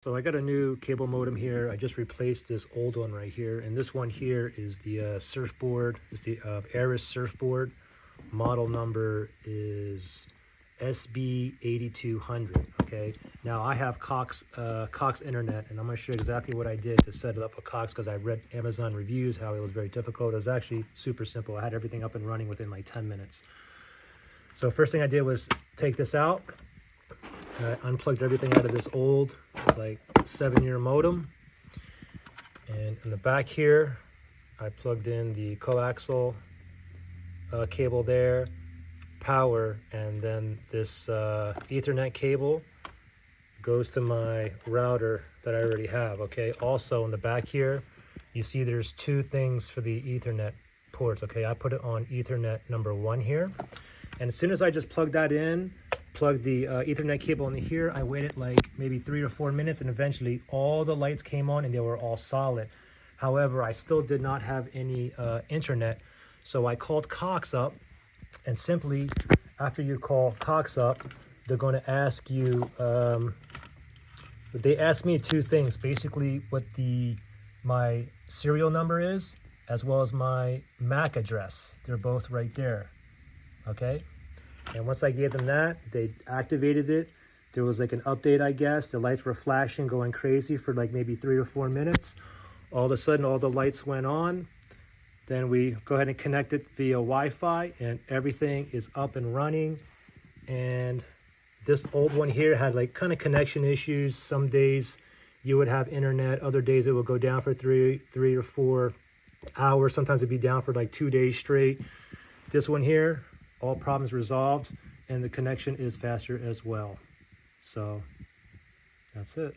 So I got a new cable modem here. I just replaced this old one right here, and this one here is the Surfboard. It's the ARRIS Surfboard. Model number is SB8200. Okay. Now I have Cox Internet, and I'm going to show you exactly what I did to set it up with Cox, because I read Amazon reviews how it was very difficult. It was actually super simple. I had everything up and running within like 10 minutes. So first thing I did was take this out. I unplugged everything out of this old, like 7-year modem. And in the back here, I plugged in the coaxial cable there, power, and then this Ethernet cable goes to my router that I already have. Okay. Also in the back here, you see there's two things for the Ethernet ports. Okay. I put it on Ethernet number 1 here. And as soon as I just plugged that in, plugged the Ethernet cable in here, I waited like maybe 3 or 4 minutes, and eventually all the lights came on and they were all solid. However, I still did not have any internet. So I called Cox up, and simply after you call Cox up, they're going to ask you, they asked me two things, basically what my serial number is, as well as my MAC address. They're both right there. Okay. And once I gave them that, they activated it. There was like an update, I guess. The lights were flashing, going crazy for like maybe 3 or 4 minutes. All of a sudden, all the lights went on. Then we go ahead and connect it via Wi-Fi, and everything is up and running. And this old one here had like kind of connection issues. Some days you would have internet. Other days it would go down for three or 4 hours. Sometimes it'd be down for like 2 days straight. This one here, all problems resolved, and the connection is faster as well. So that's it.